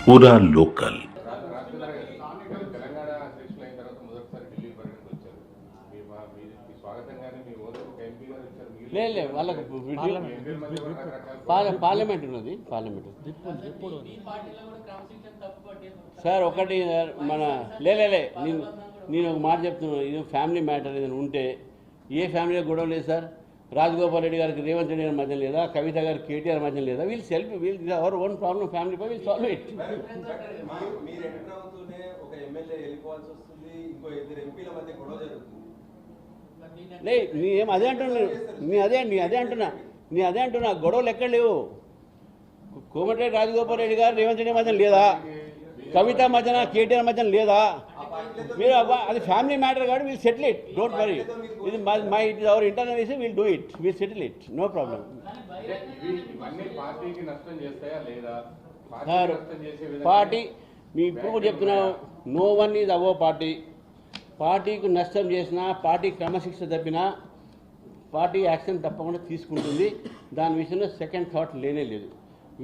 पूरा लोकल। లేదు వాళ్ళకు పార్లమెంట్ ఉన్నది. పార్లమెంట్ సార్ ఒకటి మన లేలే నేను ఒక మాట చెప్తున్నాను. ఇది ఫ్యామిలీ మ్యాటర్ ఏదైనా ఉంటే ఏ ఫ్యామిలీలో గొడవ లేదు సార్. రాజగోపాల్ రెడ్డి గారికి రేవంత్ రెడ్డి గారి మధ్య లేదా, కవిత గారికి కేటీఆర్ మధ్య లేదా, we'll our own problem family పై వీల్ సాల్వ్ ఇట్. నేనేం అదే అంటున్నాను. నీ అదే అంటున్నా గొడవలు ఎక్కడ లేవు. కోమటిరెడ్డి రాజగోపాల్ రెడ్డి గారు రేవంత్ రెడ్డి మధ్యన లేదా, కవిత మధ్యన కేటీఆర్ మధ్యన లేదా, మీరు అది ఫ్యామిలీ మ్యాటర్ కాబట్టి we'll settle it. Don't worry. ఇది my it is our internal issue. We'll do it. We'll settle it. No problem. Sir party మీ ఇప్పుడు చెప్తున్నావు, no one is our party. పార్టీకి నష్టం చేసినా, పార్టీ క్రమశిక్షణ తప్పినా పార్టీ యాక్షన్ తప్పకుండా తీసుకుంటుంది. దాని విషయంలో సెకండ్ థాట్ లేనే లేదు.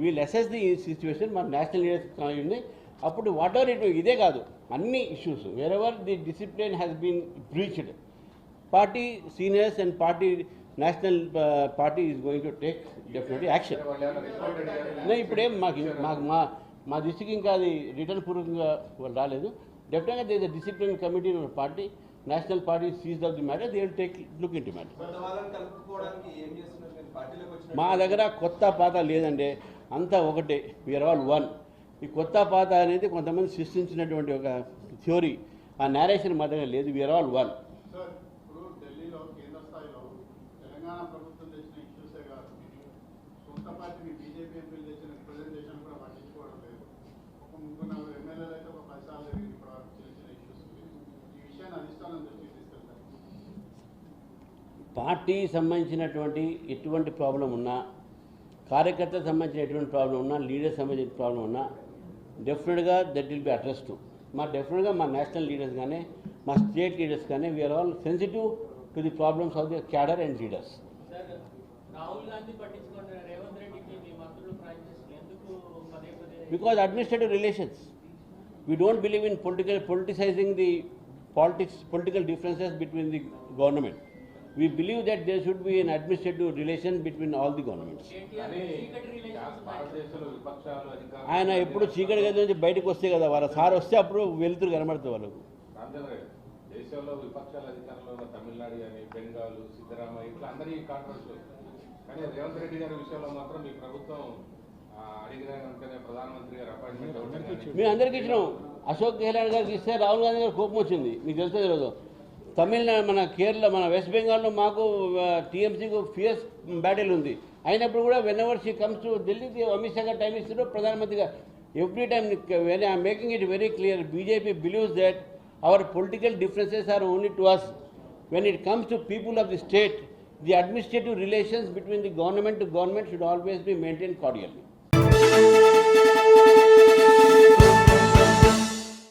We'll assess the situation. మన నేషనల్ లీడర్స్ ఉంది. అప్పుడు వాట్ ఎవర్ ఇట్ ఇదే కాదు అన్ని issues wherever the discipline has been breached, party seniors and party national party is going to take definitely action. ఇప్పుడేం మాకు మా దృష్టికి ఇంకా అది రిటర్న్ పూర్వకంగా వాళ్ళు రాలేదు. డెఫినెట్గా they is a discipline committee in party. National party seize of the matter. They will take look into matter. మా దగ్గర కొత్త పాత లేదండి, అంతా ఒకటే. We are all one. ఈ కొత్త పాత అనేది కొంతమంది సృష్టించినటువంటి ఒక థియోరీ. ఆ నేరేషన్ మా దగ్గర లేదు. We are all one. పార్టీ సంబంధించినటువంటి ఎటువంటి ప్రాబ్లం ఉన్నా, కార్యకర్తలకు సంబంధించిన ఎటువంటి ప్రాబ్లం ఉన్నా, లీడర్స్ సంబంధించిన ప్రాబ్లం ఉన్నా డెఫినెట్గా that will be address to. డెఫినెట్గా మా నేషనల్ లీడర్స్ కానీ మా స్టేట్ లీడర్స్ కానీ we are all sensitive to the problems of the cadre and leaders. Because administrative relations, we don't believe in politicizing the political differences between the government. We believe that there should be an administrative relation between all the governments. ఆయన ఎప్పుడు చీకటి గది నుంచి బయటకు వస్తే కదా, వాళ్ళ sir వస్తే అప్పుడు వెలుతురు కనబడుతుంది వాళ్ళకు. దేశంలో విపక్షాల అధికారంలో ఉన్న తమిళనాడు కానీ, బెంగాల్, సిద్ధరామయ్య ఇట్లా అందరి కాంట్రవర్సీ. కానీ రేవంత్ రెడ్డి గారి విషయంలో మాత్రం మీ ప్రభుత్వం అడిగిన వెంటనే ప్రధానమంత్రి గారు అపాయింట్మెంట్ మేము అందరికీ ఇచ్చినాం. అశోక్ గెహ్లాట్ గారికి ఇస్తే రాహుల్ గాంధీ గారు కోపం వచ్చింది. మీకు తెలుసో తెలియదు. తమిళనాడు, మన కేరళ, మన వెస్ట్ బెంగాల్లో మాకు టీఎంసీకి ఫియర్స్ బ్యాటిల్ ఉంది. అయినప్పుడు కూడా when ever she comes to ఢిల్లీకి అమిత్ షా గారు టైం ఇస్తున్నారు, ప్రధానమంత్రిగా every time. When I'm making it very clear, BJP believes that our political differences are only to us. When it comes to people of the state, the administrative relations between the government to government should always be maintained cordially.